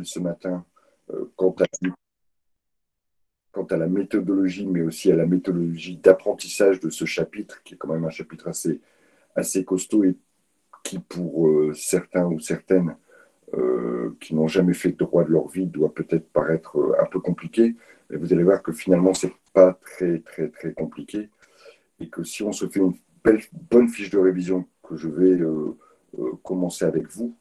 ce matin quant à la méthodologie, mais aussi à la méthodologie d'apprentissage de ce chapitre, qui est quand même un chapitre assez costaud et qui, pour certains ou certaines qui n'ont jamais fait de droit de leur vie, doit peut-être paraître un peu compliqué. Mais vous allez voir que finalement, c'est pas très, très, très compliqué. Et que si on se fait une bonne fiche de révision que je vais commencer avec vous,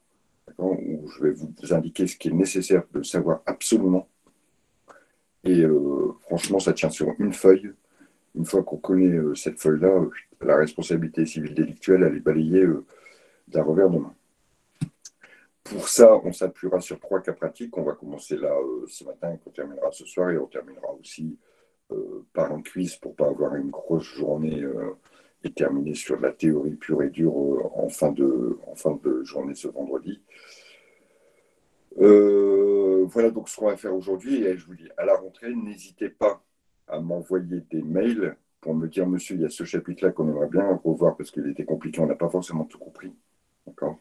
où je vais vous indiquer ce qui est nécessaire de savoir absolument. Et franchement, ça tient sur une feuille. Une fois qu'on connaît cette feuille-là, la responsabilité civile délictuelle, elle est balayée d'un revers de main. Pour ça, on s'appuiera sur 3 cas pratiques. On va commencer là ce matin et on terminera ce soir. Et on terminera aussi par un quiz pour ne pas avoir une grosse journée et terminer sur de la théorie pure et dure en fin de journée ce vendredi. Voilà donc ce qu'on va faire aujourd'hui. Et je vous dis, à la rentrée, n'hésitez pas à m'envoyer des mails pour me dire, monsieur, il y a ce chapitre-là qu'on aimerait bien revoir parce qu'il était compliqué, on n'a pas forcément tout compris. D'accord.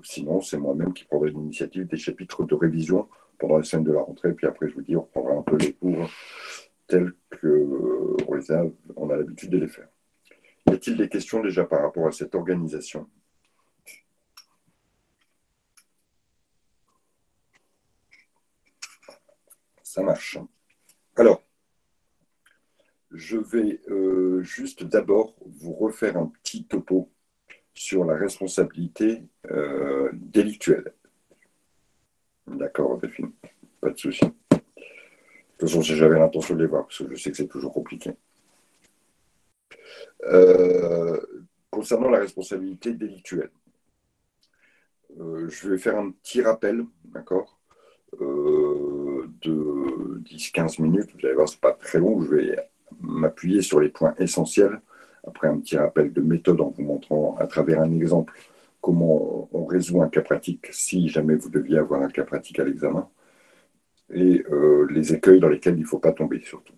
Sinon, c'est moi-même qui prendrai l'initiative des chapitres de révision pendant la semaine de la rentrée. Puis après, je vous dis, on reprendra un peu les cours tels qu'on a l'habitude de les faire. Y a-t-il des questions déjà par rapport à cette organisation? Ça marche. Alors, je vais juste d'abord vous refaire un petit topo sur la responsabilité délictuelle. D'accord, Delphine? Pas de souci. De toute façon, si j'avais l'intention de les voir, parce que je sais que c'est toujours compliqué. Euh, Concernant la responsabilité délictuelle, je vais faire un petit rappel, d'accord, de 10-15 minutes. Vous allez voir, ce n'est pas très long. Je vais m'appuyer sur les points essentiels. Après, un petit rappel de méthode en vous montrant à travers un exemple comment on résout un cas pratique si jamais vous deviez avoir un cas pratique à l'examen et les écueils dans lesquels il ne faut pas tomber surtout.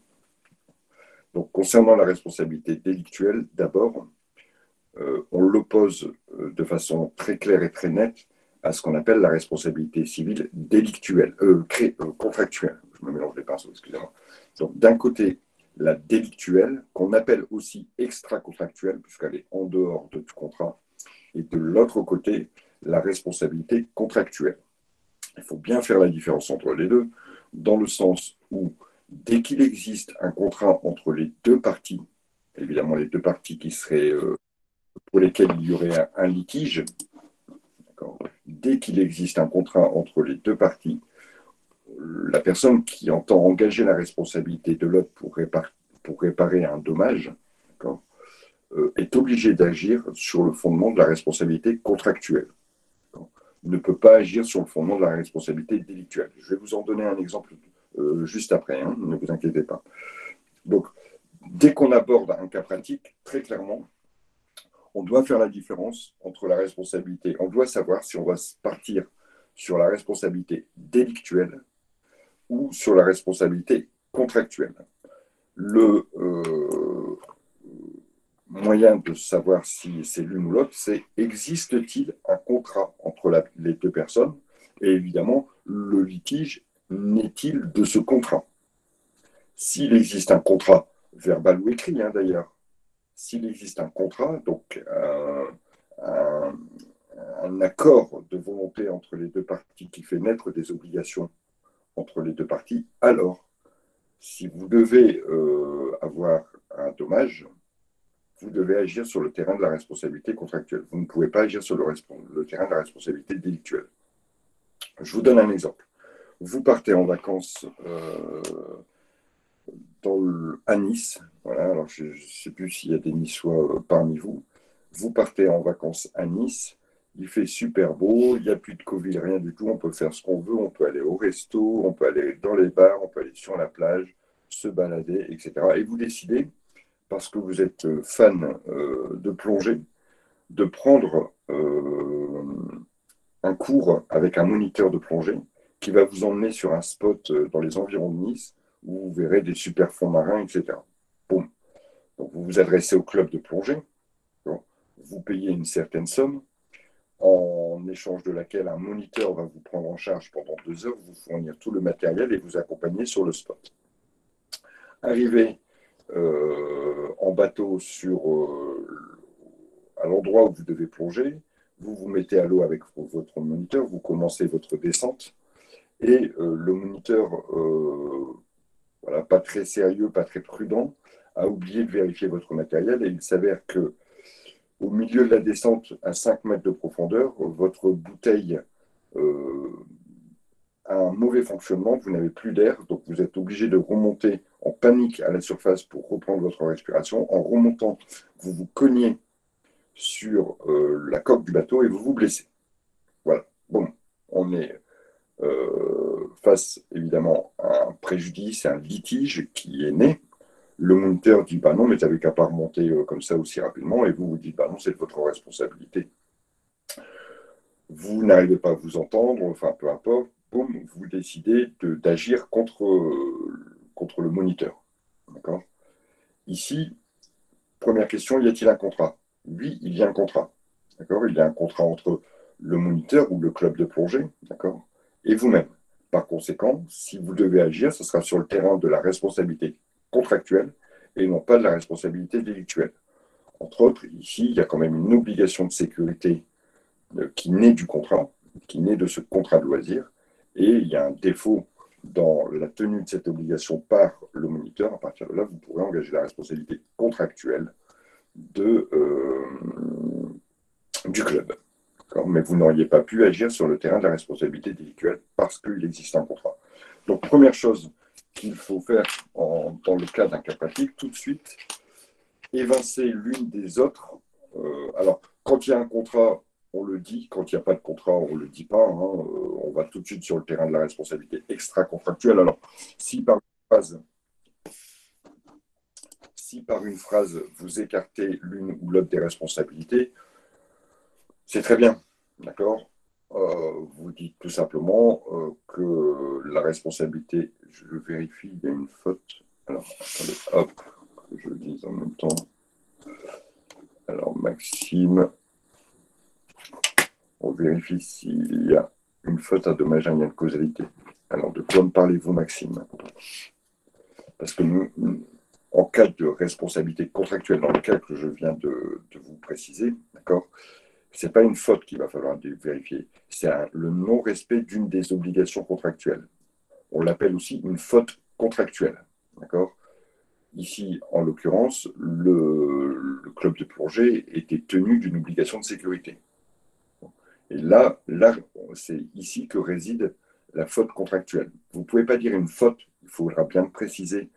Donc, concernant la responsabilité délictuelle, d'abord, on l'oppose de façon très claire et très nette à ce qu'on appelle la responsabilité civile délictuelle, contractuelle. Je me mélange les pinceaux, excusez-moi. Donc, d'un côté, la délictuelle, qu'on appelle aussi extra-contractuelle, puisqu'elle est en dehors de tout contrat, et de l'autre côté, la responsabilité contractuelle. Il faut bien faire la différence entre les deux, dans le sens où, dès qu'il existe un contrat entre les deux parties, évidemment les deux parties qui seraient pour lesquels il y aurait un litige, dès qu'il existe un contrat entre les deux parties, la personne qui entend engager la responsabilité de l'autre pour réparer un dommage est obligée d'agir sur le fondement de la responsabilité contractuelle. Ne peut pas agir sur le fondement de la responsabilité délictuelle. Je vais vous en donner un exemple juste après, hein, ne vous inquiétez pas. Donc, dès qu'on aborde un cas pratique, très clairement, on doit faire la différence entre la responsabilité. On doit savoir si on va partir sur la responsabilité délictuelle ou sur la responsabilité contractuelle. Le moyen de savoir si c'est l'une ou l'autre, c'est existe-t-il un contrat entre les deux personnes? Et évidemment, le litige naît-il de ce contrat? S'il existe un contrat verbal ou écrit, hein, d'ailleurs, s'il existe un contrat, donc un accord de volonté entre les deux parties qui fait naître des obligations entre les deux parties, alors, si vous devez avoir un dommage, vous devez agir sur le terrain de la responsabilité contractuelle. Vous ne pouvez pas agir sur le terrain de la responsabilité délictuelle. Je vous donne un exemple. Vous partez en vacances à Nice. Voilà, alors je ne sais plus s'il y a des Niçois parmi vous. Vous partez en vacances à Nice. Il fait super beau, il n'y a plus de Covid, rien du tout. On peut faire ce qu'on veut. On peut aller au resto, on peut aller dans les bars, on peut aller sur la plage, se balader, etc. Et vous décidez, parce que vous êtes fan de plongée, de prendre un cours avec un moniteur de plongée qui va vous emmener sur un spot dans les environs de Nice où vous verrez des super fonds marins, etc. Boum. Donc vous vous adressez au club de plongée, vous payez une certaine somme. en échange de laquelle un moniteur va vous prendre en charge pendant 2 heures, vous fournir tout le matériel et vous accompagner sur le spot. Arrivé en bateau à l'endroit où vous devez plonger, vous vous mettez à l'eau avec votre moniteur, vous commencez votre descente et le moniteur, voilà, pas très sérieux, pas très prudent, a oublié de vérifier votre matériel et il s'avère que au milieu de la descente à 5 mètres de profondeur, votre bouteille a un mauvais fonctionnement, vous n'avez plus d'air, donc vous êtes obligé de remonter en panique à la surface pour reprendre votre respiration. En remontant, vous vous cognez sur la coque du bateau et vous vous blessez. Voilà. Bon, on est face évidemment à un préjudice, à un litige qui est né. Le moniteur dit bah non, mais tu n'avais qu'à pas remonter comme ça aussi rapidement, et vous vous dites bah non, c'est de votre responsabilité. Vous n'arrivez pas à vous entendre, enfin peu importe, boum, vous décidez d'agir contre le moniteur. D'accord. Ici, première question, y a-t-il un contrat? Oui, il y a un contrat. D'accord. Il y a un contrat entre le moniteur ou le club de plongée, d'accord, et vous-même. Par conséquent, si vous devez agir, ce sera sur le terrain de la responsabilité contractuelle et non pas de la responsabilité délictuelle. Entre autres, ici, il y a quand même une obligation de sécurité qui naît du contrat, qui naît de ce contrat de loisir, et il y a un défaut dans la tenue de cette obligation par le moniteur. À partir de là, vous pourrez engager la responsabilité contractuelle du club. Mais vous n'auriez pas pu agir sur le terrain de la responsabilité délictuelle parce qu'il existe un contrat. Donc, première chose qu'il faut faire dans le cas d'un cas pratique, tout de suite, évincer l'une des autres. Alors, quand il y a un contrat, on le dit. Quand il n'y a pas de contrat, on ne le dit pas. Hein. On va tout de suite sur le terrain de la responsabilité extra-contractuelle. Alors, si par une phrase, vous écartez l'une ou l'autre des responsabilités, c'est très bien. D'accord. Vous dites tout simplement que la responsabilité, je vérifie, il y a une faute. Alors, attendez, hop, que je le dise en même temps. Alors, Maxime, on vérifie s'il y a une faute à dommage à lien de causalité. Alors, de quoi me parlez-vous, Maxime? Parce que en cas de responsabilité contractuelle, dans le cas que je viens de vous préciser, d'accord, ce n'est pas une faute qu'il va falloir vérifier, c'est le non-respect d'une des obligations contractuelles. On l'appelle aussi une faute contractuelle. D'accord. Ici, en l'occurrence, le club de plongée était tenu d'une obligation de sécurité. Et là c'est ici que réside la faute contractuelle. Vous ne pouvez pas dire une faute, il faudra bien préciser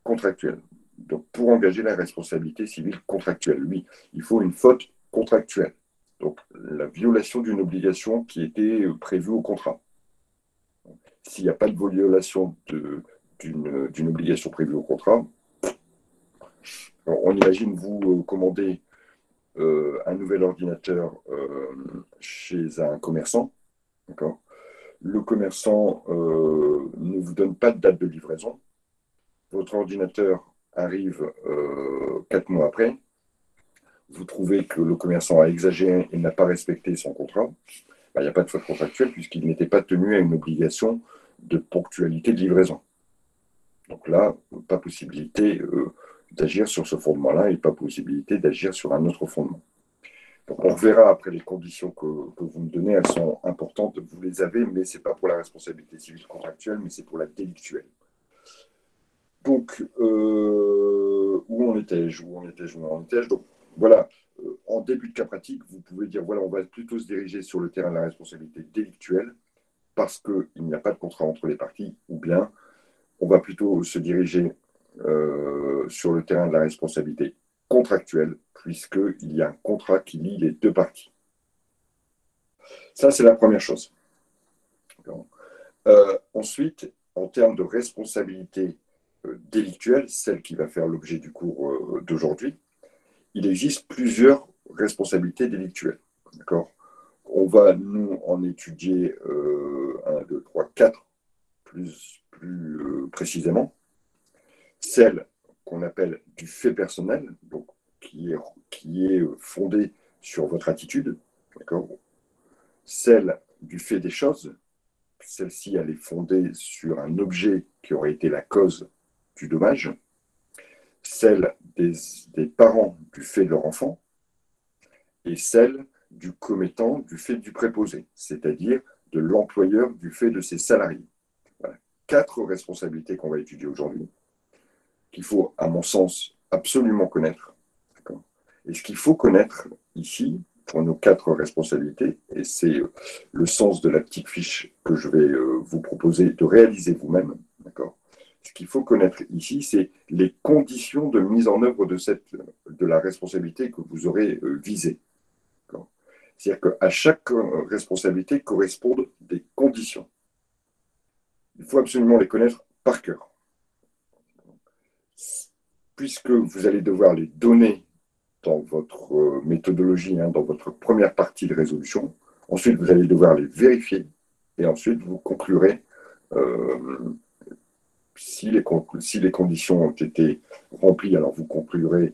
contractuelle. Donc, pour engager la responsabilité civile contractuelle, oui, il faut une faute contractuelle. Donc, la violation d'une obligation qui était prévue au contrat. S'il n'y a pas de violation d'une obligation prévue au contrat, on imagine vous commander un nouvel ordinateur chez un commerçant. D'accord. Le commerçant ne vous donne pas de date de livraison. Votre ordinateur arrive 4 mois après. Vous trouvez que le commerçant a exagéré et n'a pas respecté son contrat. Il n'y a pas de faute contractuelle puisqu'il n'était pas tenu à une obligation de ponctualité de livraison. Donc là, pas possibilité d'agir sur ce fondement-là et pas possibilité d'agir sur un autre fondement. Donc on verra après les conditions que vous me donnez, elles sont importantes, vous les avez, mais ce n'est pas pour la responsabilité civile contractuelle, mais c'est pour la délictuelle. Donc, où en étais-je Donc, voilà, en début de cas pratique, vous pouvez dire, voilà, on va plutôt se diriger sur le terrain de la responsabilité délictuelle parce qu'il n'y a pas de contrat entre les parties, ou bien on va plutôt se diriger sur le terrain de la responsabilité contractuelle, puisqu'il y a un contrat qui lie les deux parties. Ça, c'est la première chose. Ensuite, en termes de responsabilité délictuelle, celle qui va faire l'objet du cours d'aujourd'hui, il existe plusieurs responsabilités délictuelles. D'accord. On va, nous, en étudier 1, 2, 3, 4 plus précisément. Celle qu'on appelle du fait personnel, donc qui est fondée sur votre attitude, d'accord, celle du fait des choses. Celle-ci, elle est fondée sur un objet qui aurait été la cause du dommage. Celle des parents du fait de leur enfant. Et celle du commettant du fait du préposé, c'est-à-dire de l'employeur du fait de ses salariés. Voilà. 4 responsabilités qu'on va étudier aujourd'hui, qu'il faut, à mon sens, absolument connaître. Et ce qu'il faut connaître ici, pour nos 4 responsabilités, et c'est le sens de la petite fiche que je vais vous proposer de réaliser vous-même, d'accord. Ce qu'il faut connaître ici, c'est les conditions de mise en œuvre de la responsabilité que vous aurez visée. C'est-à-dire qu'à chaque responsabilité correspondent des conditions. Il faut absolument les connaître par cœur. Puisque vous allez devoir les donner dans votre méthodologie, dans votre première partie de résolution, ensuite vous allez devoir les vérifier et ensuite vous conclurez si les conditions ont été remplies, alors vous conclurez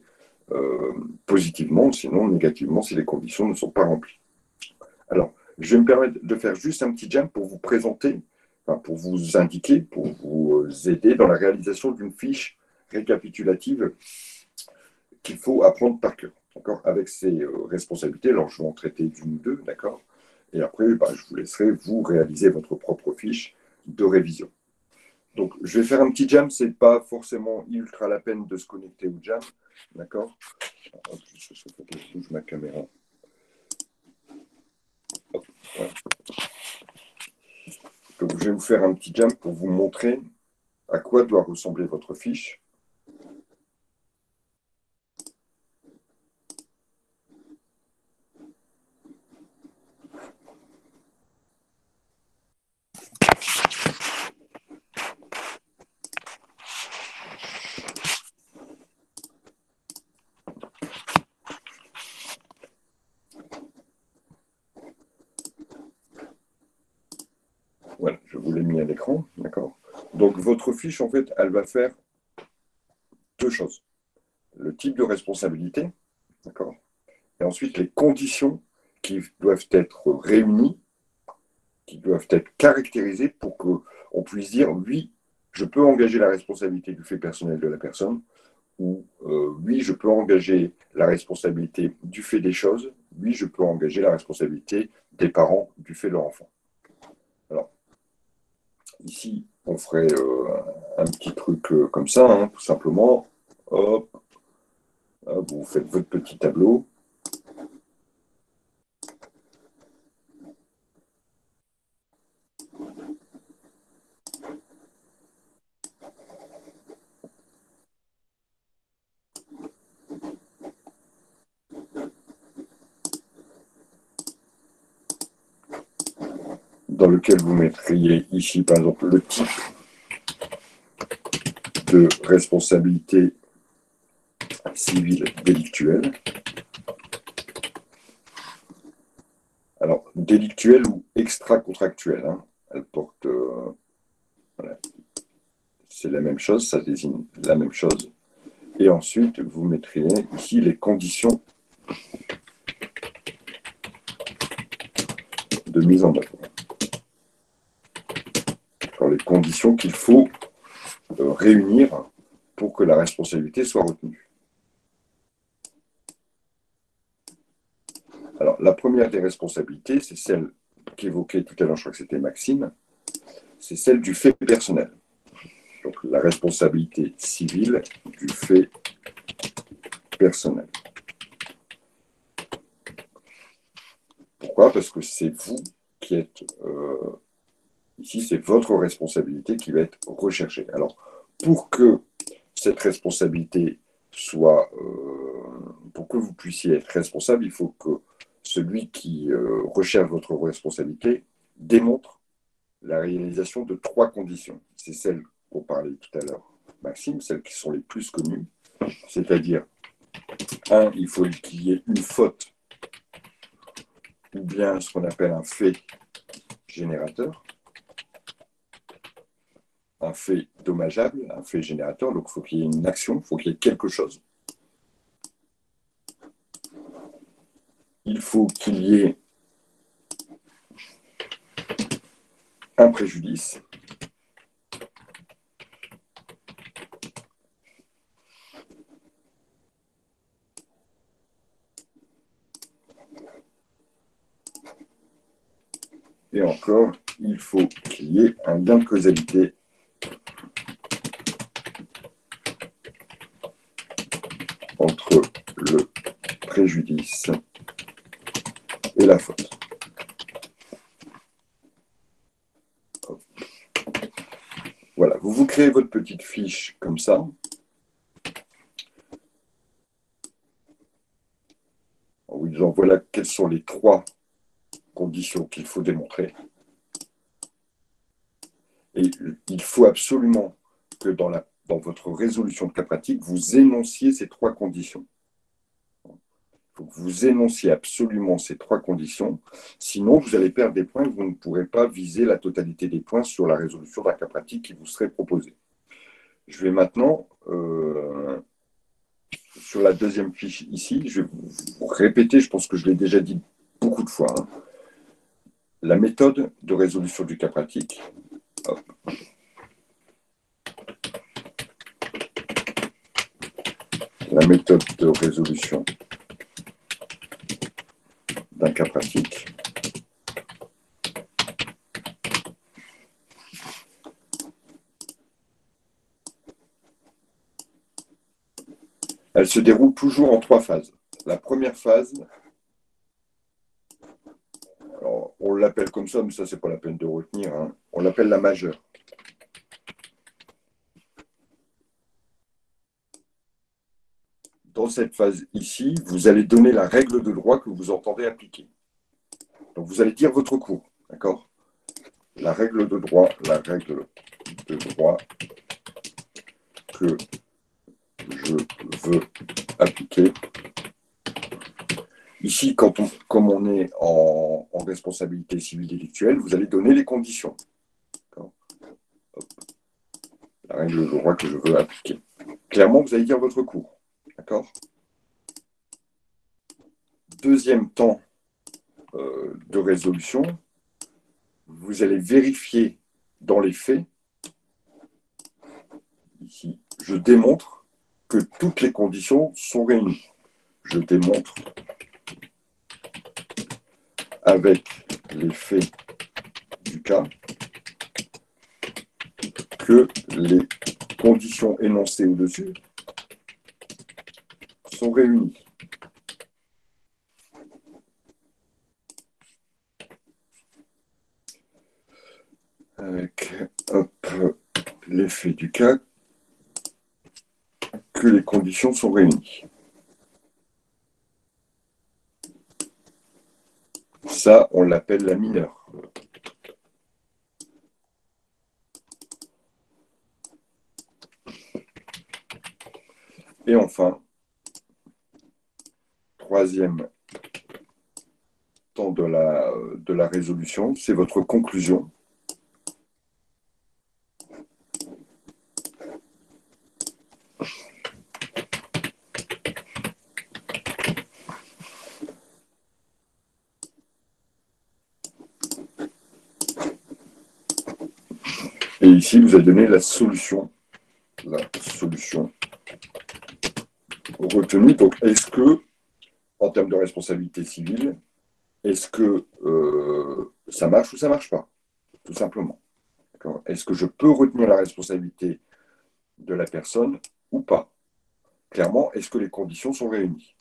positivement, sinon négativement si les conditions ne sont pas remplies. Alors, je vais me permettre de faire juste un petit jam pour vous présenter, enfin, pour vous indiquer, pour vous aider dans la réalisation d'une fiche récapitulative qu'il faut apprendre par cœur, d'accord, avec ces responsabilités. Alors, je vais en traiter d'une ou deux, d'accord, et après, je vous laisserai vous réaliser votre propre fiche de révision. Donc, je vais faire un petit jam, c'est pas forcément ultra la peine de se connecter au jam, d'accord. Je bouge ma caméra. Hop, voilà. Donc, je vais vous faire un petit jam pour vous montrer à quoi doit ressembler votre fiche. Voilà, je vous l'ai mis à l'écran, d'accord. Donc, votre fiche, en fait, elle va faire 2 choses. Le type de responsabilité, d'accord, et ensuite les conditions qui doivent être réunies, qui doivent être caractérisées pour qu'on puisse dire, oui, je peux engager la responsabilité du fait personnel de la personne, ou oui, je peux engager la responsabilité du fait des choses, oui, je peux engager la responsabilité des parents du fait de leur enfant. Alors, ici, on ferait un petit truc comme ça, tout simplement. Hop, vous faites votre petit tableau. Dans lequel vous mettriez ici, par exemple, le type de responsabilité civile délictuelle. Alors, délictuelle ou extra-contractuelle, elle porte... voilà. C'est la même chose, ça désigne la même chose. Et ensuite, vous mettriez ici les conditions de mise en œuvre. Alors, les conditions qu'il faut réunir pour que la responsabilité soit retenue. Alors, la première des responsabilités, c'est celle qu'évoquait tout à l'heure, je crois que c'était Maxime, c'est celle du fait personnel. Donc, la responsabilité civile du fait personnel. Pourquoi? Parce que c'est vous qui êtes... ici, c'est votre responsabilité qui va être recherchée. Alors, pour que cette responsabilité soit... pour que vous puissiez être responsable, il faut que celui qui recherche votre responsabilité démontre la réalisation de 3 conditions. C'est celles qu'on parlait tout à l'heure, Maxime, celles qui sont les plus connues. C'est-à-dire, 1, il faut qu'il y ait une faute ou bien ce qu'on appelle un fait générateur, un fait dommageable, un fait générateur. Donc, il faut qu'il y ait une action, il faut qu'il y ait quelque chose. Il faut qu'il y ait un préjudice. Et encore, il faut qu'il y ait un lien de causalité entre le préjudice et la faute. Voilà, vous vous créez votre petite fiche comme ça. En vous disant, voilà quelles sont les 3 conditions qu'il faut démontrer. Et il faut absolument que dans votre résolution de cas pratique, vous énonciez ces 3 conditions. Il faut que vous énonciez absolument ces 3 conditions. Sinon, vous allez perdre des points et vous ne pourrez pas viser la totalité des points sur la résolution d'un cas pratique qui vous serait proposé. Je vais maintenant, sur la deuxième fiche ici, je vais vous répéter, je pense que je l'ai déjà dit beaucoup de fois, hein, la méthode de résolution du cas pratique. Hop. La méthode de résolution d'un cas pratique. Elle se déroule toujours en 3 phases. La première phase, alors, on l'appelle comme ça, mais ça, c'est pas la peine de retenir, hein, on l'appelle la majeure. Dans cette phase ici, vous allez donner la règle de droit que vous entendez appliquer. Donc, vous allez dire votre cours, d'accord? La règle de droit que je veux appliquer. Ici, comme on est en responsabilité civile délictuelle, vous allez donner les conditions. La règle de droit que je veux appliquer. Clairement, vous allez dire votre cours. D'accord? Deuxième temps de résolution, vous allez vérifier dans les faits. Ici, je démontre que toutes les conditions sont réunies. Je démontre avec les faits du cas que les conditions énoncées au-dessus sont réunies. Avec les faits du cas que les conditions sont réunies. Ça, on l'appelle la mineure. Et enfin, troisième temps de la résolution, c'est votre conclusion. Et ici, vous allez donner la solution retenue. Donc, est-ce que, en termes de responsabilité civile, est-ce que ça marche ou ça ne marche pas, tout simplement. Est-ce que je peux retenir la responsabilité de la personne ou pas? Clairement, est-ce que les conditions sont réunies?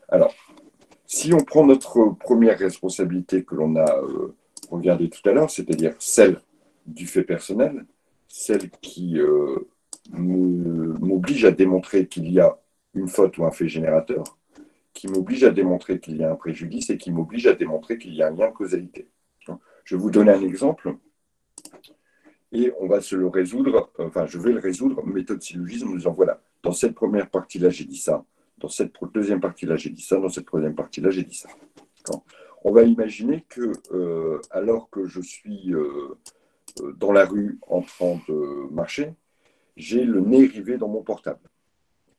Alors, si on prend notre première responsabilité que l'on a regardée tout à l'heure, c'est-à-dire celle du fait personnel, celle qui m'oblige à démontrer qu'il y a une faute ou un fait générateur, qui m'oblige à démontrer qu'il y a un préjudice et qui m'oblige à démontrer qu'il y a un lien de causalité. Je vais vous donner un exemple et on va se le résoudre, enfin je vais le résoudre, méthode syllogisme, en disant voilà, dans cette première partie-là j'ai dit ça, dans cette deuxième partie-là j'ai dit ça, dans cette troisième partie-là j'ai dit ça. On va imaginer que alors que je suis dans la rue en train de marcher, j'ai le nez rivé dans mon portable.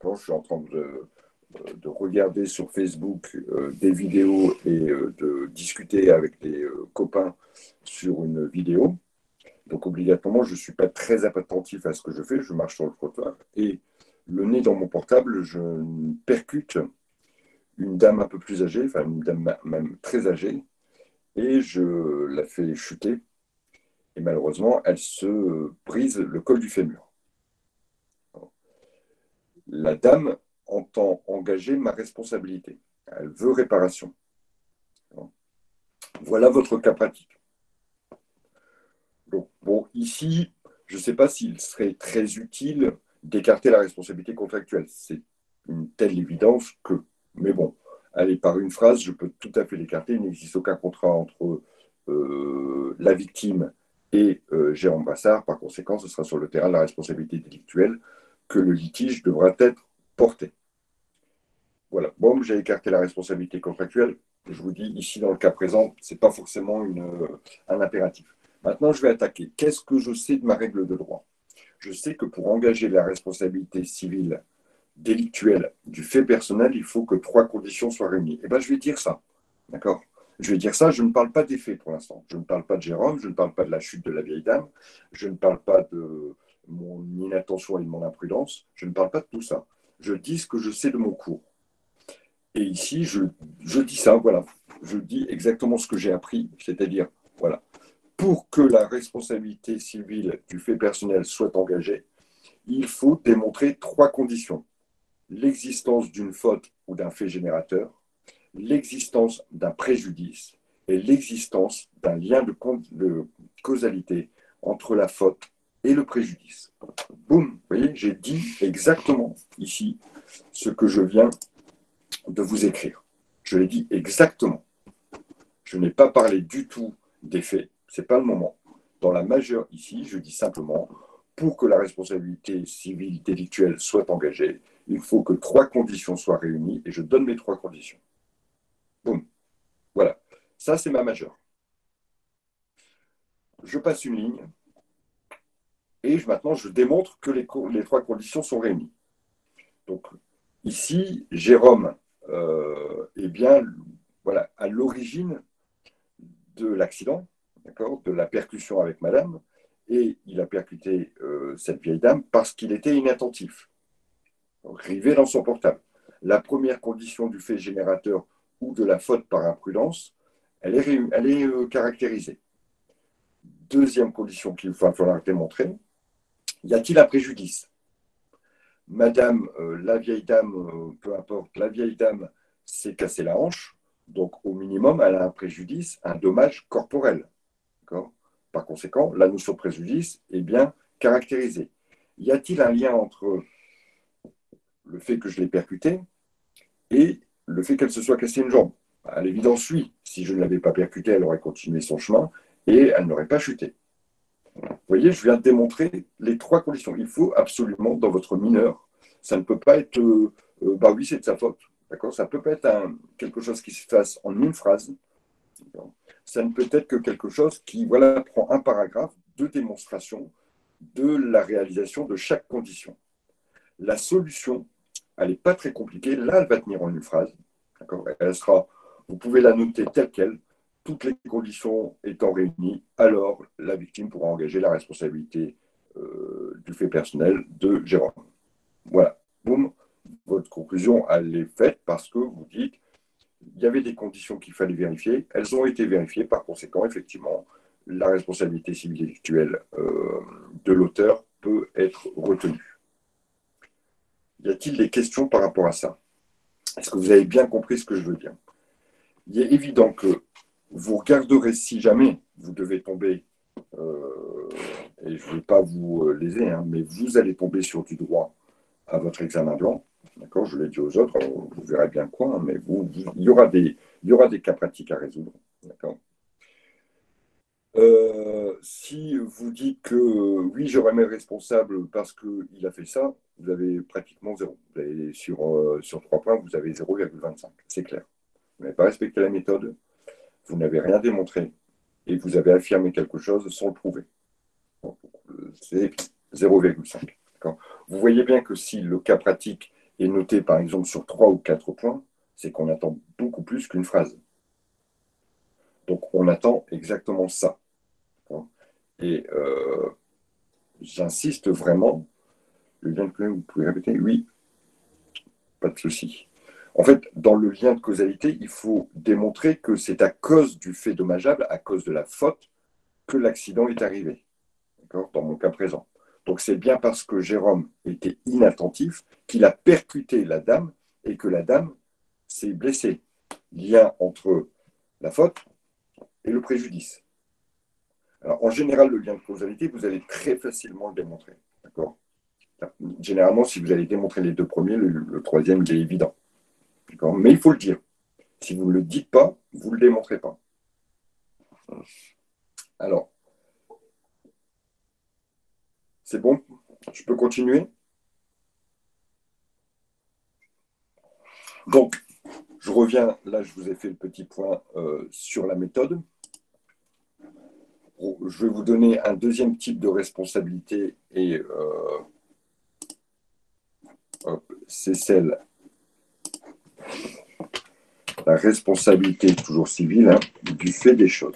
Je suis en train de regarder sur Facebook des vidéos et de discuter avec des copains sur une vidéo. Donc obligatoirement, je ne suis pas très attentif à ce que je fais, je marche sur le trottoir et le nez dans mon portable, je percute une dame un peu plus âgée, enfin une dame même très âgée, et je la fais chuter. Et malheureusement, elle se brise le col du fémur. La dame entend engager ma responsabilité. Elle veut réparation. Voilà votre cas pratique. Donc, bon, ici, je ne sais pas s'il serait très utile d'écarter la responsabilité contractuelle. C'est une telle évidence que, mais bon, allez, par une phrase, je peux tout à fait l'écarter. Il n'existe aucun contrat entre la victime et Jérôme Brassard. Par conséquent, ce sera sur le terrain de la responsabilité délictuelle que le litige devra être porté. Voilà. Bon, j'ai écarté la responsabilité contractuelle. Je vous dis, ici, dans le cas présent, ce n'est pas forcément un impératif. Maintenant, je vais attaquer. Qu'est-ce que je sais de ma règle de droit? Je sais que pour engager la responsabilité civile délictuelle du fait personnel, il faut que 3 conditions soient réunies. Eh bien, je vais dire ça. D'accord? Je vais dire ça, je ne parle pas des faits pour l'instant. Je ne parle pas de Jérôme, je ne parle pas de la chute de la vieille dame, je ne parle pas de mon inattention et de mon imprudence, je ne parle pas de tout ça. Je dis ce que je sais de mon cours. Et ici, je dis ça, voilà. Je dis exactement ce que j'ai appris, c'est-à-dire, voilà, pour que la responsabilité civile du fait personnel soit engagée, il faut démontrer 3 conditions. L'existence d'une faute ou d'un fait générateur, l'existence d'un préjudice et l'existence d'un lien de causalité entre la faute et le préjudice. Boum, vous voyez, j'ai dit exactement ici ce que je viens de vous écrire. Je l'ai dit exactement. Je n'ai pas parlé du tout des faits, ce n'est pas le moment. Dans la majeure ici, je dis simplement, pour que la responsabilité civile délictuelle soit engagée, il faut que 3 conditions soient réunies et je donne mes 3 conditions. Boum. Voilà. Ça, c'est ma majeure. Je passe une ligne et maintenant, je démontre que les 3 conditions sont réunies. Donc, ici, Jérôme est bien voilà, à l'origine de l'accident, d'accord, de la percussion avec madame, et il a percuté cette vieille dame parce qu'il était inattentif, rivé dans son portable. La première condition du fait générateur ou de la faute par imprudence, elle est caractérisée. Deuxième condition qu'il va falloir démontrer, y a-t-il un préjudice? Madame, la vieille dame, peu importe, la vieille dame s'est cassée la hanche, donc au minimum, elle a un préjudice, un dommage corporel. Par conséquent, la notion de préjudice est bien caractérisée. Y a-t-il un lien entre le fait que je l'ai percutée et le fait qu'elle se soit cassée une jambe? À l'évidence, oui. Si je ne l'avais pas percutée, elle aurait continué son chemin et elle n'aurait pas chuté. Vous voyez, je viens de démontrer les 3 conditions. Il faut absolument, dans votre mineur, ça ne peut pas être bah oui, c'est de sa faute. D'accord? Ça ne peut pas être quelque chose qui se fasse en une phrase. Ça ne peut être que quelque chose qui voilà, prend un paragraphe de démonstration de la réalisation de chaque condition. La solution, elle n'est pas très compliquée. Là, elle va tenir en une phrase. Elle sera, vous pouvez la noter telle qu'elle. Toutes les conditions étant réunies, alors la victime pourra engager la responsabilité du fait personnel de Jérôme. Voilà. Boum. Votre conclusion, elle est faite parce que vous dites il y avait des conditions qu'il fallait vérifier. Elles ont été vérifiées. Par conséquent, effectivement, la responsabilité civile délictuelle de l'auteur peut être retenue. Y a-t-il des questions par rapport à ça? Est-ce que vous avez bien compris ce que je veux dire? Il est évident que vous regarderez, si jamais vous devez tomber, et je ne vais pas vous léser, hein, mais vous allez tomber sur du droit à votre examen blanc. D'accord, je l'ai dit aux autres, vous verrez bien quoi, hein, mais il y aura des cas pratiques à résoudre. D'accord. Si vous dites que oui, j'aurais mes responsables parce qu'il a fait ça, vous avez pratiquement zéro. Vous avez, sur 3 points, vous avez 0,25. C'est clair. Vous n'avez pas respecté la méthode, vous n'avez rien démontré et vous avez affirmé quelque chose sans le prouver. Donc, c'est 0,5. Vous voyez bien que si le cas pratique est noté par exemple sur 3 ou 4 points, c'est qu'on attend beaucoup plus qu'une phrase. Donc on attend exactement ça. Et j'insiste vraiment, le lien de causalité, vous pouvez répéter? Oui, pas de souci. En fait, dans le lien de causalité, il faut démontrer que c'est à cause du fait dommageable, à cause de la faute, que l'accident est arrivé. Dans mon cas présent. Donc c'est bien parce que Jérôme était inattentif qu'il a percuté la dame et que la dame s'est blessée. Lien entre la faute et le préjudice. Alors, en général, le lien de causalité, vous allez très facilement le démontrer. D'accord? Généralement, si vous allez démontrer les deux premiers, le troisième, il est évident. Mais il faut le dire. Si vous ne le dites pas, vous ne le démontrez pas. Alors, c'est bon? Je peux continuer? Donc, je reviens, là je vous ai fait le petit point sur la méthode. Je vais vous donner un deuxième type de responsabilité et c'est celle, la responsabilité toujours civile, hein, du fait des choses.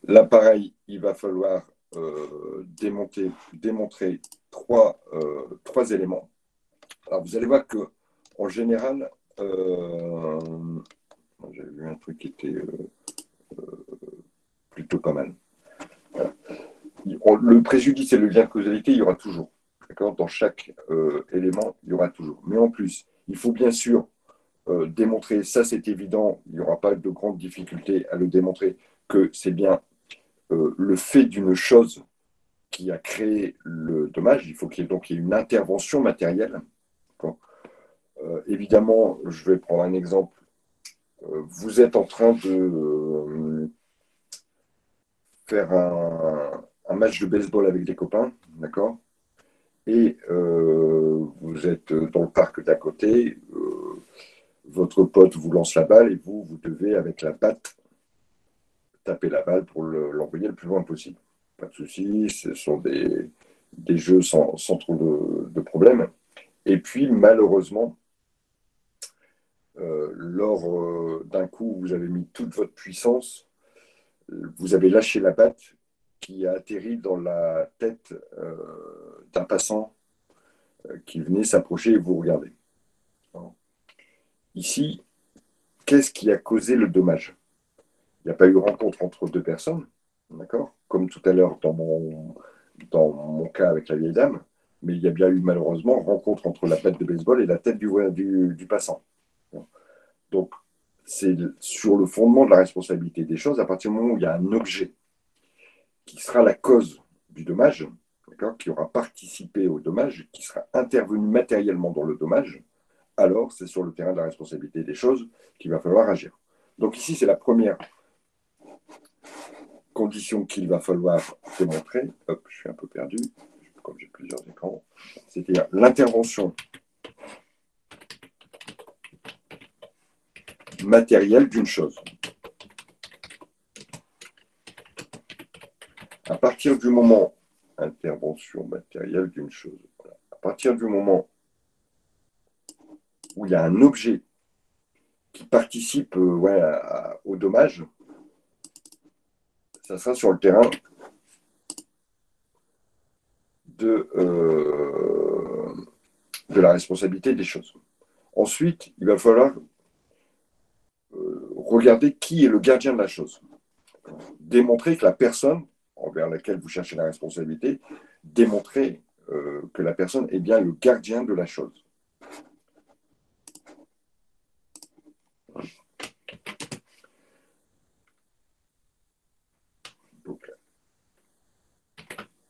Là, pareil, il va falloir démontrer trois éléments. Alors, vous allez voir que en général, j'avais vu un truc qui était plutôt pas mal. Voilà. Le préjudice et le lien de causalité, il y aura toujours. Dans chaque élément, il y aura toujours. Mais en plus, il faut bien sûr démontrer, ça c'est évident, il n'y aura pas de grande difficulté à le démontrer, que c'est bien le fait d'une chose qui a créé le dommage. Il faut qu'il y ait une intervention matérielle. Évidemment, je vais prendre un exemple. Vous êtes en train de faire un match de baseball avec des copains, d'accord? Et vous êtes dans le parc d'à côté, votre pote vous lance la balle et vous devez, avec la batte, taper la balle pour l'envoyer le plus loin possible. Pas de souci, ce sont des jeux sans trop de problèmes. Et puis, malheureusement, lors d'un coup, vous avez mis toute votre puissance, vous avez lâché la batte qui a atterri dans la tête d'un passant qui venait s'approcher et vous regarder. Ici, qu'est-ce qui a causé le dommage? Il n'y a pas eu rencontre entre deux personnes, d'accord? Comme tout à l'heure dans mon cas avec la vieille dame, mais il y a bien eu malheureusement rencontre entre la batte de baseball et la tête du passant. Donc, c'est sur le fondement de la responsabilité des choses, à partir du moment où il y a un objet qui sera la cause du dommage, qui aura participé au dommage, qui sera intervenu matériellement dans le dommage, alors c'est sur le terrain de la responsabilité des choses qu'il va falloir agir. Donc ici, c'est la première condition qu'il va falloir démontrer. Hop, je suis un peu perdu, comme j'ai plusieurs écrans. C'est-à-dire l'intervention matérielle d'une chose. À partir du moment, intervention matérielle d'une chose, voilà. À partir du moment où il y a un objet qui participe au dommage, ça sera sur le terrain de la responsabilité des choses. Ensuite, il va falloir regarder qui est le gardien de la chose. Démontrer que la personne envers laquelle vous cherchez la responsabilité, démontrer que la personne est bien le gardien de la chose. Donc,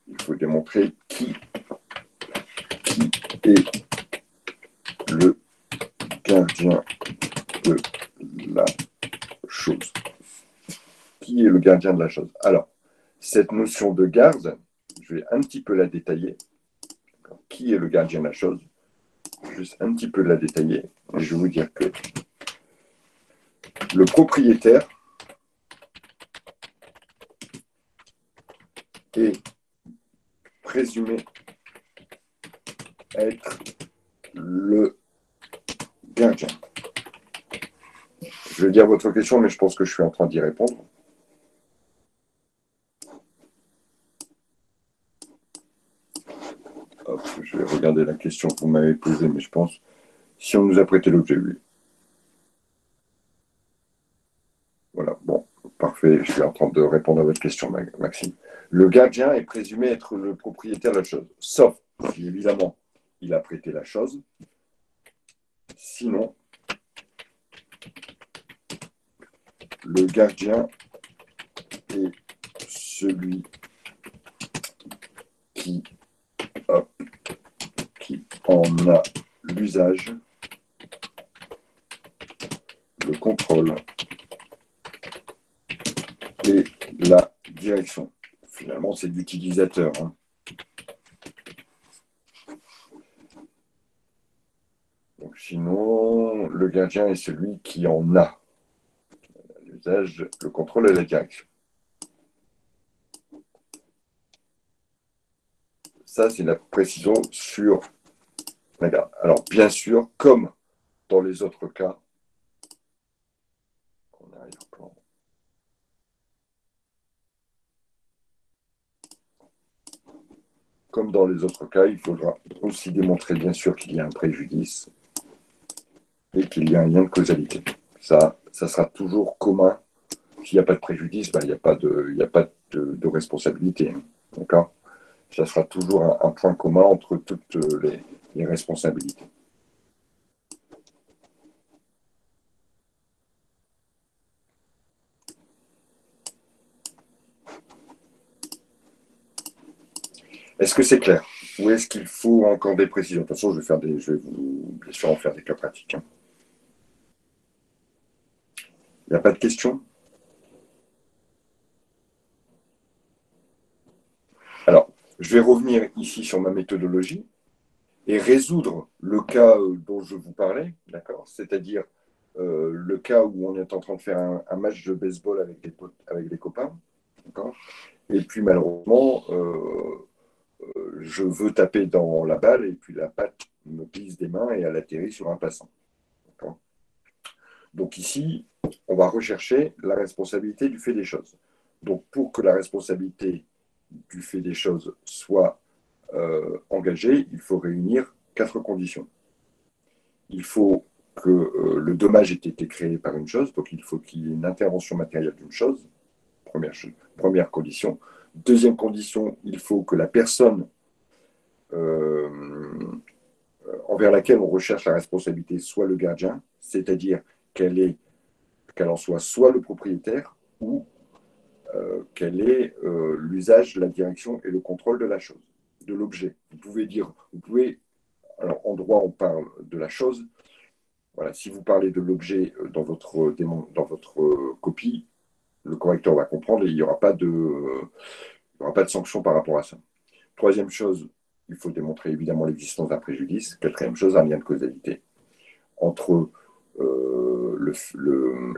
il faut démontrer qui est le gardien de la chose. Qui est le gardien de la chose? Alors, cette notion de garde, je vais un petit peu la détailler. Qui est le gardien de la chose? Juste un petit peu la détailler. Je vais vous dire que Le propriétaire est présumé être le gardien. Je vais dire votre question, mais je pense que je suis en train d'y répondre. Hop, je vais regarder la question que vous m'avez posée, mais je pense, si on nous a prêté l'objet, oui. Voilà, bon, parfait, je suis en train de répondre à votre question, Maxime. Le gardien est présumé être le propriétaire de la chose, sauf si évidemment il a prêté la chose. Sinon, le gardien est celui qui en a l'usage, le contrôle et la direction. Finalement, c'est l'utilisateur. Hein. Donc, sinon, le gardien est celui qui en a l'usage, le contrôle et la direction. Ça, c'est la précision sur la garde. Alors, bien sûr, comme dans les autres cas, comme dans les autres cas, il faudra aussi démontrer, bien sûr, qu'il y a un préjudice et qu'il y a un lien de causalité. Ça sera toujours commun. S'il n'y a pas de préjudice, ben, il n'y a pas de responsabilité. Hein. D'accord ? Ça sera toujours un point commun entre toutes les responsabilités. Est-ce que c'est clair? Ou est-ce qu'il faut encore des précisions? De toute façon, je vais vous, bien sûr, en faire des cas pratiques. Hein. Il n'y a pas de questions? Alors, je vais revenir ici sur ma méthodologie et résoudre le cas dont je vous parlais, d'accord? C'est-à-dire le cas où on est en train de faire un match de baseball avec des copains, d'accord? Et puis malheureusement, je veux taper dans la balle et puis la balle me glisse des mains et elle atterrit sur un passant. D'accord? Donc ici, on va rechercher la responsabilité du fait des choses. Donc pour que la responsabilité du fait des choses soit engagée, il faut réunir 4 conditions. Il faut que le dommage ait été créé par une chose, donc il faut qu'il y ait une intervention matérielle d'une chose, première condition. Deuxième condition, il faut que la personne euh, envers laquelle on recherche la responsabilité soit le gardien, c'est-à-dire qu'elle en soit le propriétaire ou qu'elle ait l'usage, la direction et le contrôle de la chose, de l'objet. Alors en droit on parle de la chose. Voilà, si vous parlez de l'objet dans votre copie, le correcteur va comprendre et il n'y aura pas de sanction par rapport à ça. Troisième chose, il faut démontrer évidemment l'existence d'un préjudice. Quatrième chose, un lien de causalité entre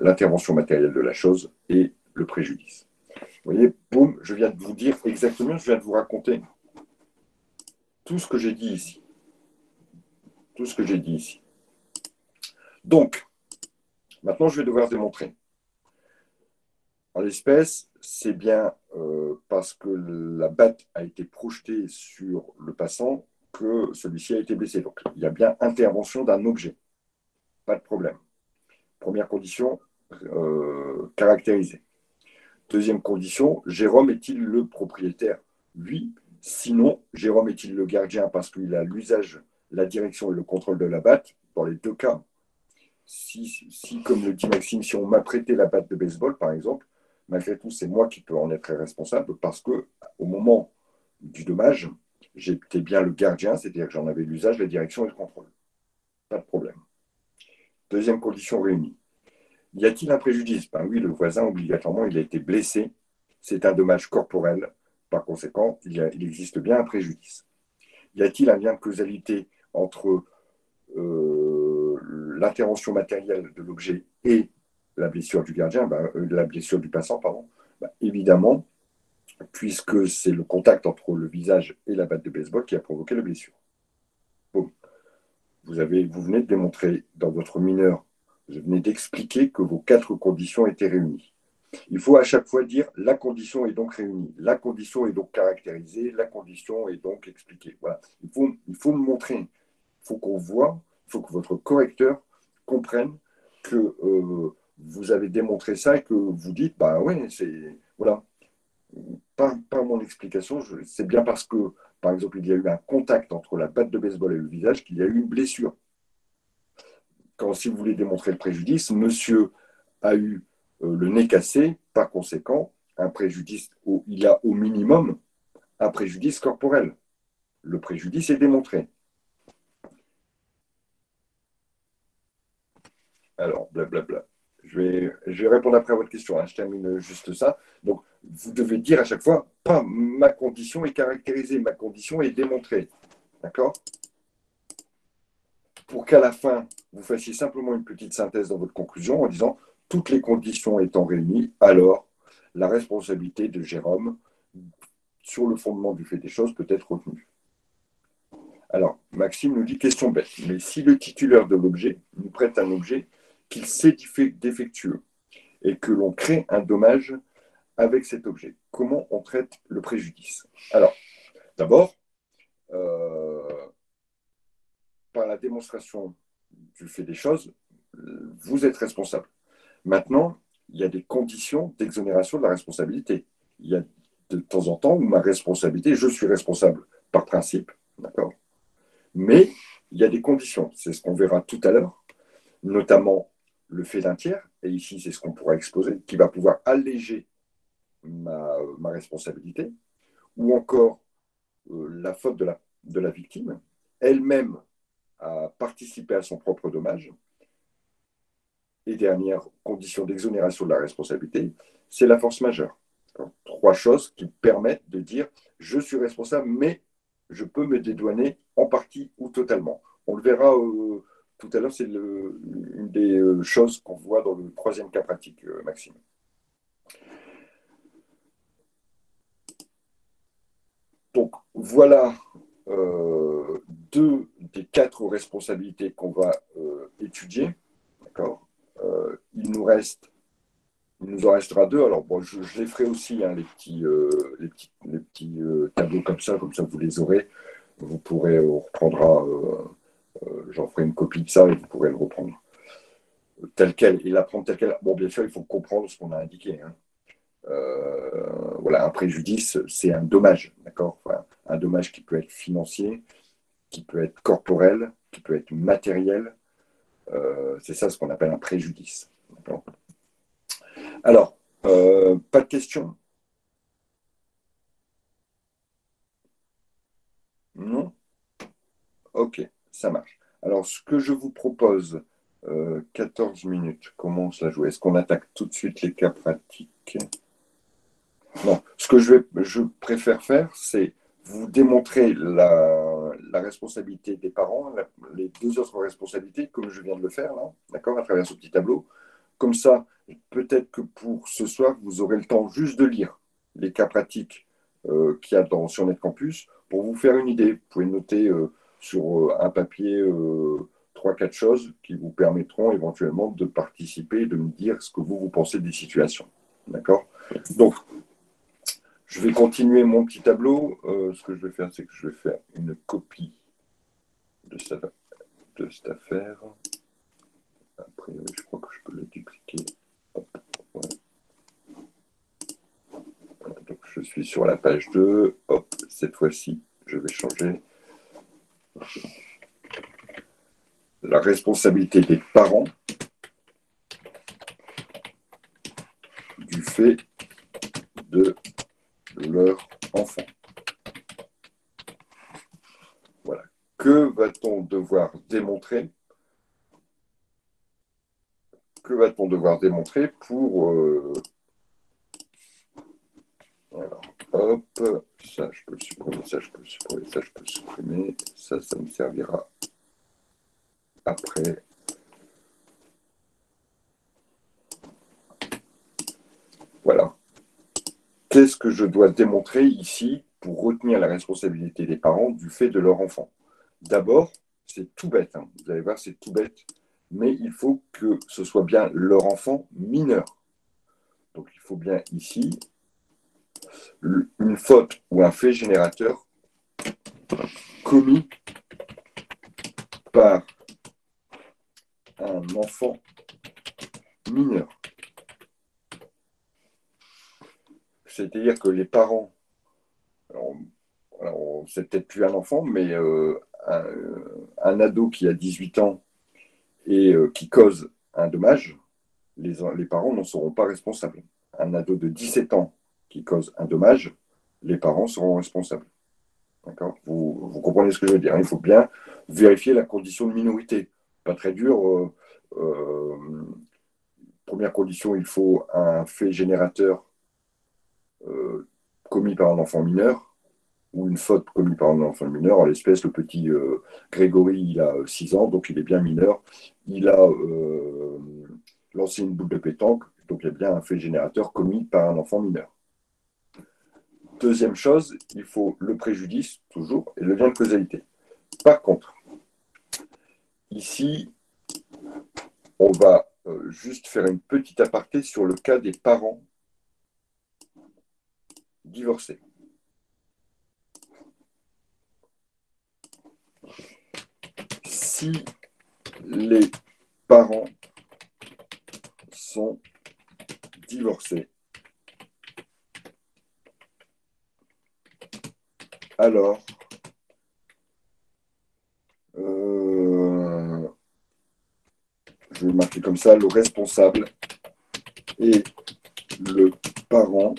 l'intervention matérielle de la chose et le préjudice. Vous voyez, boum, je viens de vous dire exactement, je viens de vous raconter tout ce que j'ai dit ici. Tout ce que j'ai dit ici. Donc, maintenant, je vais devoir démontrer. En l'espèce, c'est bien parce que la batte a été projetée sur le passant que celui-ci a été blessé. Donc, il y a bien intervention d'un objet. Pas de problème. Première condition, caractérisée. Deuxième condition, Jérôme est-il le propriétaire? Oui. Sinon, Jérôme est-il le gardien parce qu'il a l'usage, la direction et le contrôle de la batte? Dans les deux cas, si, comme le dit Maxime, si on m'a prêté la batte de baseball, par exemple, malgré tout, c'est moi qui peux en être responsable parce que au moment du dommage, j'étais bien le gardien, c'est-à-dire que j'en avais l'usage, la direction et le contrôle. Pas de problème. Deuxième condition réunie. Y a-t-il un préjudice? Ben oui, le voisin, obligatoirement, il a été blessé. C'est un dommage corporel. Par conséquent, il existe bien un préjudice. Y a-t-il un lien de causalité entre l'intervention matérielle de l'objet et la blessure du gardien, la blessure du passant, pardon, évidemment, puisque c'est le contact entre le visage et la batte de baseball qui a provoqué la blessure. Bon. Vous venez de démontrer dans votre mineur, vous venez d'expliquer que vos 4 conditions étaient réunies. Il faut à chaque fois dire la condition est donc réunie, la condition est donc caractérisée, la condition est donc expliquée. Voilà. Il faut me montrer, il faut qu'on voit, il faut que votre correcteur comprenne que vous avez démontré ça et que vous dites, bah ouais, c'est. Voilà. Par mon explication, c'est bien parce que, par exemple, il y a eu un contact entre la batte de baseball et le visage qu'il y a eu une blessure. Si vous voulez démontrer le préjudice, monsieur a eu le nez cassé, par conséquent, un préjudice, il y a au minimum un préjudice corporel. Le préjudice est démontré. Alors, blablabla. Je vais répondre après à votre question. Je termine juste ça. Donc, vous devez dire à chaque fois, pas ma condition est caractérisée, ma condition est démontrée. D'accord? Pour qu'à la fin, vous fassiez simplement une petite synthèse dans votre conclusion en disant, toutes les conditions étant réunies, alors la responsabilité de Jérôme, sur le fondement du fait des choses, peut être retenue. Alors, Maxime nous dit, question bête, mais si le titulaire de l'objet nous prête un objet qu'il sait défectueux et que l'on crée un dommage avec cet objet, comment on traite le préjudice? Alors, d'abord, par la démonstration du fait des choses, vous êtes responsable. Maintenant, il y a des conditions d'exonération de la responsabilité. Il y a de temps en temps où ma responsabilité, je suis responsable par principe, d'accord? Mais il y a des conditions. C'est ce qu'on verra tout à l'heure, notamment le fait d'un tiers, et ici c'est ce qu'on pourra exposer, qui va pouvoir alléger ma responsabilité, ou encore la faute de la victime, elle-même a participé à son propre dommage. Et dernière condition d'exonération de la responsabilité, c'est la force majeure. Alors, 3 choses qui permettent de dire je suis responsable, mais je peux me dédouaner en partie ou totalement. On le verra tout à l'heure, c'est une des choses qu'on voit dans le 3e cas pratique, Maxime. Donc voilà 2 des 4 responsabilités qu'on va étudier. D'accord. Il nous en restera 2. Alors, bon, je les ferai aussi, hein, les petits tableaux comme ça vous les aurez. Vous pourrez, on reprendra, j'en ferai une copie de ça et vous pourrez le reprendre tel quel et l'apprendre tel quel. Bon, bien sûr, il faut comprendre ce qu'on a indiqué. Hein. Voilà, un préjudice, c'est un dommage, d'accord? Enfin, un dommage qui peut être financier, qui peut être corporel, qui peut être matériel. C'est ça ce qu'on appelle un préjudice. Alors, pas de questions? Non? Ok, ça marche. Alors, ce que je vous propose, 14 minutes, comment on se la joue? Est-ce qu'on attaque tout de suite les cas pratiques? Non, ce que je préfère faire, c'est vous démontrer la responsabilité des parents, les 2 autres responsabilités, comme je viens de le faire, là, d'accord, à travers ce petit tableau. Comme ça, peut-être que pour ce soir, vous aurez le temps juste de lire les cas pratiques qu'il y a sur NetCampus pour vous faire une idée. Vous pouvez noter sur un papier 3-4 choses qui vous permettront éventuellement de participer, de me dire ce que vous pensez des situations. D'accord? Donc, je vais continuer mon petit tableau. Ce que je vais faire, c'est que je vais faire une copie de cette affaire. Après, je crois que je peux le dupliquer. Hop, voilà. Donc, je suis sur la page 2. Hop, cette fois-ci, je vais changer. La responsabilité des parents du fait de leur enfant. Voilà. Que va-t-on devoir démontrer? Que va-t-on devoir démontrer pour... Alors, hop, ça je peux le supprimer, ça je peux le supprimer, ça je peux le supprimer, ça me servira après. Voilà. Qu'est-ce que je dois démontrer ici pour retenir la responsabilité des parents du fait de leur enfant? D'abord, c'est tout bête, hein. Vous allez voir, c'est tout bête, mais il faut que ce soit bien leur enfant mineur. Donc il faut bien ici une faute ou un fait générateur commis par un enfant mineur. C'est-à-dire que les parents, c'est peut-être plus un enfant, mais un ado qui a 18 ans et qui cause un dommage, les parents n'en seront pas responsables. Un ado de 17 ans qui cause un dommage, les parents seront responsables. D'accord, vous comprenez ce que je veux dire, hein. Il faut bien vérifier la condition de minorité. Pas très dur. Première condition, il faut un fait générateur commis par un enfant mineur ou une faute commise par un enfant mineur. En l'espèce, le petit Grégory, il a 6 ans, donc il est bien mineur. Il a lancé une boule de pétanque, donc il y a bien un fait générateur commis par un enfant mineur. Deuxième chose, il faut le préjudice, toujours, et le lien de causalité. Par contre, ici, on va juste faire une petite aparté sur le cas des parents divorcés. Si les parents sont divorcés, alors je vais marquer comme ça, le responsable est le parent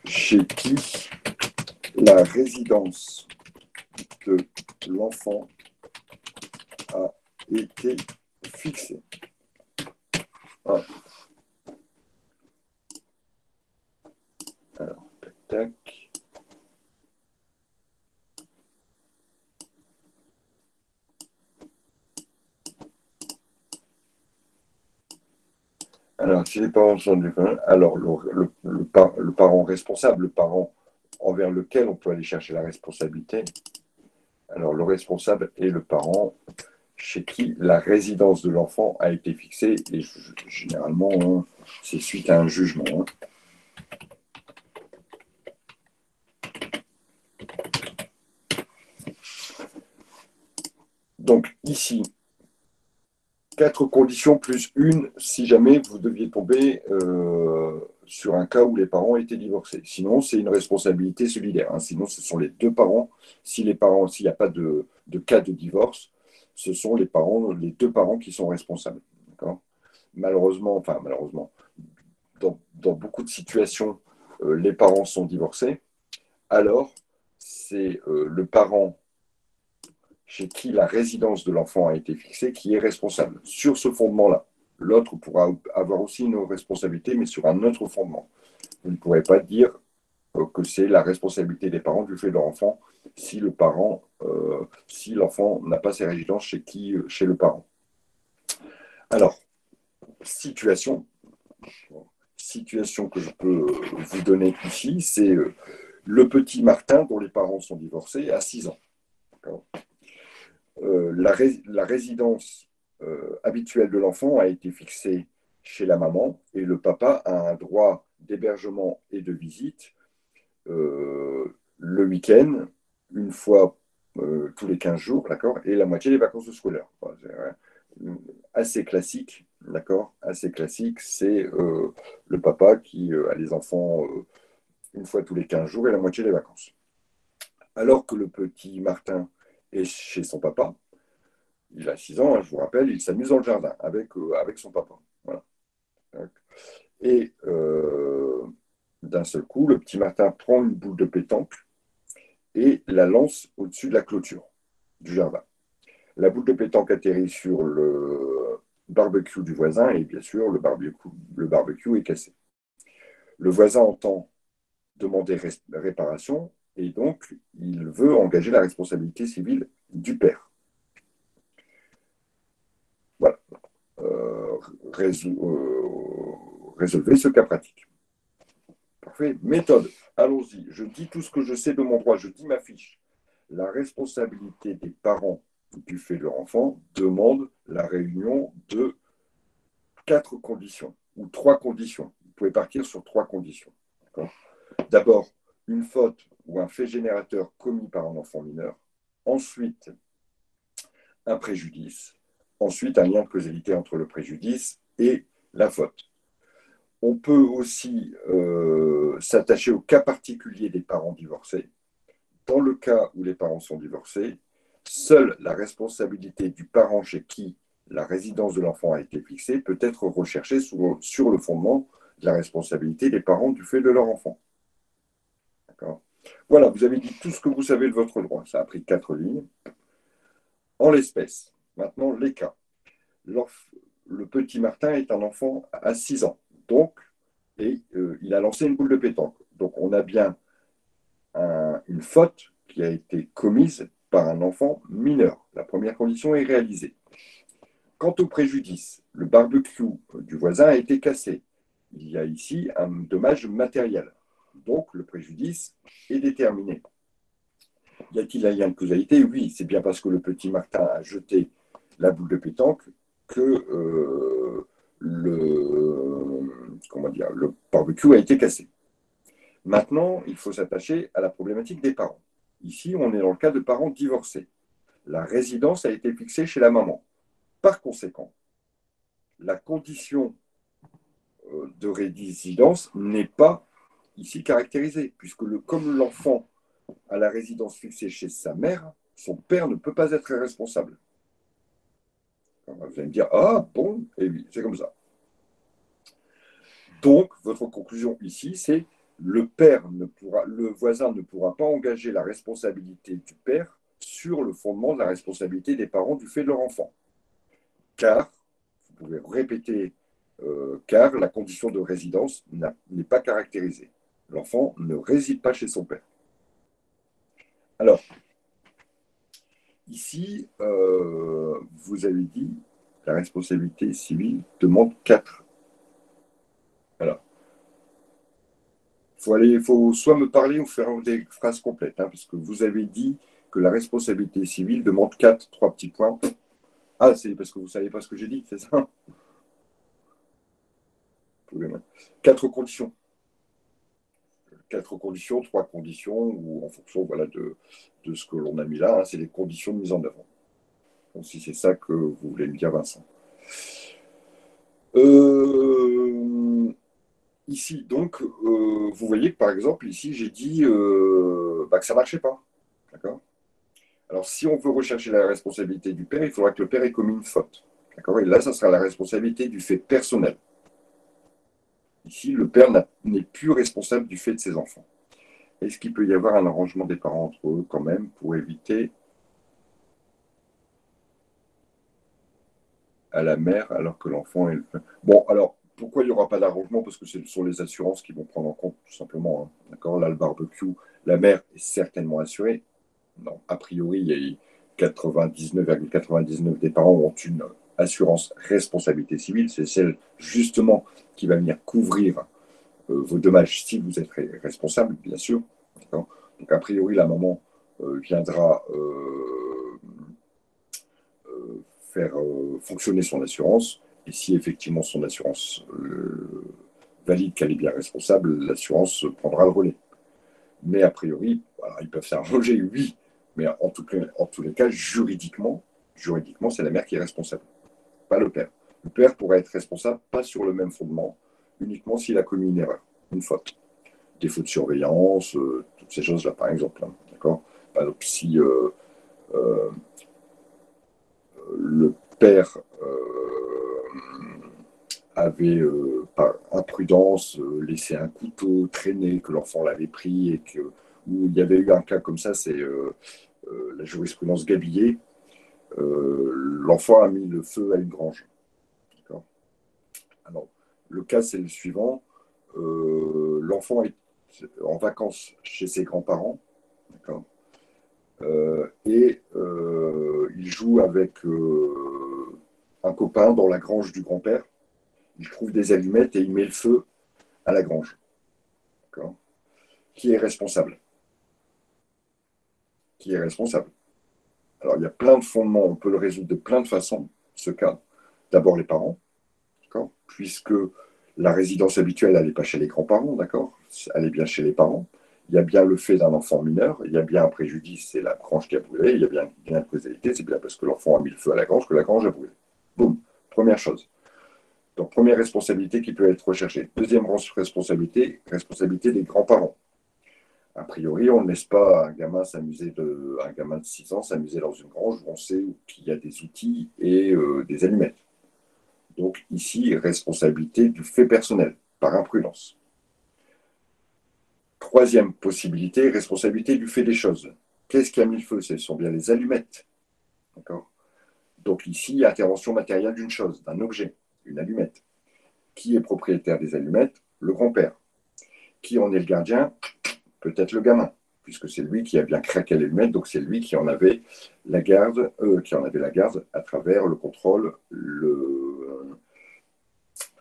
chez qui la résidence de l'enfant a été fixée. Voilà. Alors, tac, tac. Alors, si les parents sont différents, alors le parent responsable, le parent envers lequel on peut aller chercher la responsabilité, alors le responsable est le parent chez qui la résidence de l'enfant a été fixée, et généralement, hein, c'est suite à un jugement. Hein. Donc ici, 4 conditions plus une si jamais vous deviez tomber sur un cas où les parents étaient divorcés. Sinon, c'est une responsabilité solidaire. Hein. Sinon, ce sont les deux parents. S'il n'y a pas de cas de divorce, ce sont les deux parents qui sont responsables. Malheureusement, dans beaucoup de situations, les parents sont divorcés. Alors, c'est le parent chez qui la résidence de l'enfant a été fixée qui est responsable. Sur ce fondement-là, l'autre pourra avoir aussi une responsabilité, mais sur un autre fondement. Vous ne pourrez pas dire que c'est la responsabilité des parents du fait de leur enfant si si l'enfant n'a pas ses résidences chez le parent. Alors, situation que je peux vous donner ici, c'est le petit Martin dont les parents sont divorcés à 6 ans. La résidence habituelle de l'enfant a été fixée chez la maman et le papa a un droit d'hébergement et de visite le week-end, une fois tous les 15 jours, d'accord, et la moitié des vacances scolaires. Enfin, assez classique, d'accord, assez classique, c'est le papa qui a les enfants une fois tous les 15 jours et la moitié des vacances. Alors que le petit Martin est chez son papa, il a 6 ans, hein, je vous rappelle, il s'amuse dans le jardin avec son papa. Voilà. Et d'un seul coup, le petit Martin prend une boule de pétanque et la lance au-dessus de la clôture du jardin. La boule de pétanque atterrit sur le barbecue du voisin et bien sûr, le barbecue est cassé. Le voisin entend demander réparation et donc il veut engager la responsabilité civile du père. Voilà. résolvez ce cas pratique. Parfait. Méthode. Allons-y. Je dis tout ce que je sais de mon droit. Je dis ma fiche. La responsabilité des parents du fait de leur enfant demande la réunion de 4 conditions ou 3 conditions. Vous pouvez partir sur 3 conditions. D'abord, une faute ou un fait générateur commis par un enfant mineur. Ensuite, un préjudice. Ensuite, un lien de causalité entre le préjudice et la faute. On peut aussi s'attacher au cas particulier des parents divorcés. Dans le cas où les parents sont divorcés, seule la responsabilité du parent chez qui la résidence de l'enfant a été fixée peut être recherchée sur le fondement de la responsabilité des parents du fait de leur enfant. D'accord ? Voilà, vous avez dit tout ce que vous savez de votre droit. Ça a pris 4 lignes. En l'espèce, maintenant, les cas. Le petit Martin est un enfant à 6 ans, donc, et il a lancé une boule de pétanque. Donc, on a bien une faute qui a été commise par un enfant mineur. La première condition est réalisée. Quant au préjudice, le barbecue du voisin a été cassé. Il y a ici un dommage matériel. Donc, le préjudice est déterminé. Y a-t-il un lien de causalité? Oui, c'est bien parce que le petit Martin a jeté la boule de pétanque que le barbecue a été cassé. Maintenant, il faut s'attacher à la problématique des parents. Ici, on est dans le cas de parents divorcés. La résidence a été fixée chez la maman. Par conséquent, la condition de résidence n'est pas ici caractérisée, puisque comme l'enfant a la résidence fixée chez sa mère, son père ne peut pas être responsable. Alors, vous allez me dire, ah bon, et oui, c'est comme ça. Donc, votre conclusion ici, c'est le voisin ne pourra pas engager la responsabilité du père sur le fondement de la responsabilité des parents du fait de leur enfant. Car, vous pouvez répéter, car la condition de résidence n'est pas caractérisée. L'enfant ne réside pas chez son père. Alors, ici, vous avez dit la responsabilité civile demande 4. Alors, il faut soit me parler ou faire des phrases complètes, hein, parce que vous avez dit que la responsabilité civile demande 4, 3 petits points. Ah, c'est parce que vous ne savez pas ce que j'ai dit, c'est ça? 4 conditions. 4 conditions, 3 conditions, ou en fonction voilà, de ce que l'on a mis là, hein, c'est les conditions de mise en œuvre. Donc, si c'est ça que vous voulez me dire, Vincent. Ici, donc, vous voyez que par exemple, ici, j'ai dit que ça ne marchait pas. D'accord ? Alors, si on veut rechercher la responsabilité du père, il faudra que le père ait commis une faute. D'accord ? Et là, ça sera la responsabilité du fait personnel. Ici, le père n'est plus responsable du fait de ses enfants. Est-ce qu'il peut y avoir un arrangement des parents entre eux quand même pour éviter à la mère alors que l'enfant est... Bon, alors, pourquoi il n'y aura pas d'arrangement? Parce que ce sont les assurances qui vont prendre en compte, tout simplement. Hein. D'accord? Là, le barbecue, la mère est certainement assurée. Non, a priori, il y a 99,99 des parents ont une assurance responsabilité civile. C'est celle, justement, qui va venir couvrir vos dommages si vous êtes responsable, bien sûr. D'accord? Donc, a priori, la maman viendra faire fonctionner son assurance. Et si effectivement son assurance valide qu'elle est bien responsable, l'assurance prendra le relais. Mais a priori, voilà, ils peuvent s'arranger, oui. Mais en tous les cas, juridiquement, c'est la mère qui est responsable, pas le père. Le père pourrait être responsable, pas sur le même fondement, uniquement s'il a commis une erreur, une faute. Défaut de surveillance, toutes ces choses-là, par exemple. Hein, d'accord ? Par exemple, si le père avait, par imprudence, laissé un couteau traîner, que l'enfant l'avait pris, et où il y avait eu un cas comme ça, c'est la jurisprudence Gabillet, l'enfant a mis le feu à une grange. D'accord ? Alors, le cas, c'est le suivant. L'enfant est en vacances chez ses grands-parents, d'accord, et il joue avec un copain dans la grange du grand-père, il trouve des allumettes et il met le feu à la grange. Qui est responsable? Qui est responsable? Alors, il y a plein de fondements, on peut le résoudre de plein de façons, ce cas. D'abord, les parents, puisque la résidence habituelle, elle n'est pas chez les grands-parents, d'accord, elle est bien chez les parents. Il y a bien le fait d'un enfant mineur, il y a bien un préjudice, c'est la grange qui a brûlé, il y a bien une causalité, c'est bien parce que l'enfant a mis le feu à la grange que la grange a brûlé. Boum, première chose. Donc, première responsabilité qui peut être recherchée. Deuxième responsabilité, responsabilité des grands-parents. A priori, on ne laisse pas un gamin de 6 ans s'amuser dans une grange où on sait qu'il y a des outils et des allumettes. Donc ici, responsabilité du fait personnel, par imprudence. Troisième possibilité, responsabilité du fait des choses. Qu'est-ce qui a mis le feu? Ce sont bien les allumettes. D'accord. Donc ici, intervention matérielle d'une chose, d'un objet, une allumette. Qui est propriétaire des allumettes? Le grand-père. Qui en est le gardien? Peut-être le gamin, puisque c'est lui qui a bien craqué l'allumette, donc c'est lui qui en avait la garde, à travers le contrôle,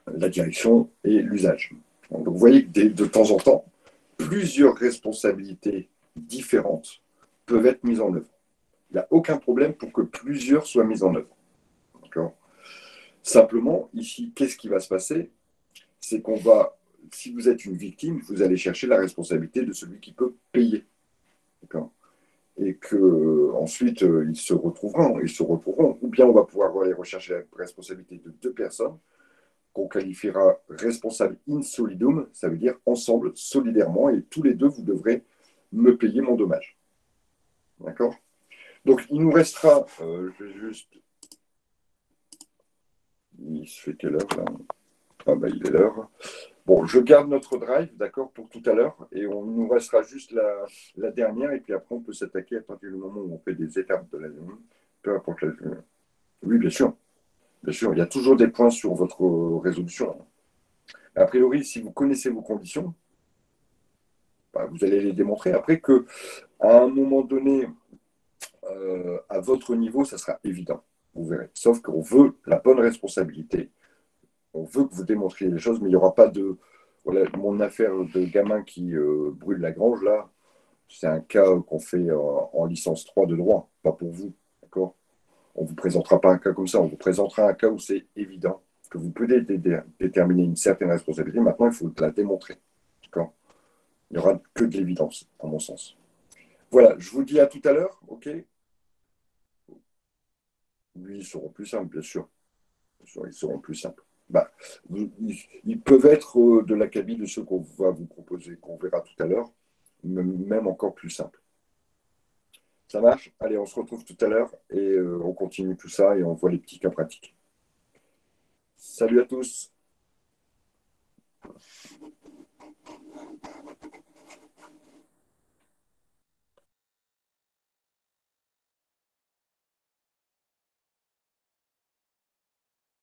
la direction et l'usage. Donc vous voyez que de temps en temps, plusieurs responsabilités différentes peuvent être mises en œuvre. Il n'y a aucun problème pour que plusieurs soient mises en œuvre. Simplement, ici, qu'est-ce qui va se passer? C'est qu'on va, si vous êtes une victime, vous allez chercher la responsabilité de celui qui peut payer. Et que ensuite ils se retrouveront. Ou bien on va pouvoir aller rechercher la responsabilité de deux personnes qu'on qualifiera responsables in solidum, ça veut dire ensemble, solidairement, et tous les deux, vous devrez me payer mon dommage. D'accord? Donc, il nous restera, je vais juste... Il se fait quelle heure, là? Ah, bah, il est l'heure. Bon, je garde notre drive, d'accord, pour tout à l'heure, et on nous restera juste la dernière, et puis après, on peut s'attaquer à partir du moment où on fait des étapes de la journée, peu importe la journée. Oui, bien sûr. Bien sûr, il y a toujours des points sur votre résolution. A priori, si vous connaissez vos conditions, bah, vous allez les démontrer. Après que, à un moment donné, à votre niveau, ça sera évident. Vous verrez. Sauf qu'on veut la bonne responsabilité. On veut que vous démontriez les choses, mais il n'y aura pas de. Voilà, mon affaire de gamin qui brûle la grange, là, c'est un cas qu'on fait en licence 3 de droit, pas pour vous. D'accord? On ne vous présentera pas un cas comme ça, on vous présentera un cas où c'est évident que vous pouvez déterminer une certaine responsabilité. Maintenant, il faut la démontrer. D'accord? Il n'y aura que de l'évidence, à mon sens. Voilà, je vous dis à tout à l'heure, ok? Oui, ils seront plus simples, bien sûr. Bien sûr, ils seront plus simples. Bah, ils peuvent être de l'acabit de ceux qu'on va vous proposer, qu'on verra tout à l'heure, même encore plus simples. Ça marche? Allez, on se retrouve tout à l'heure et on continue tout ça et on voit les petits cas pratiques. Salut à tous!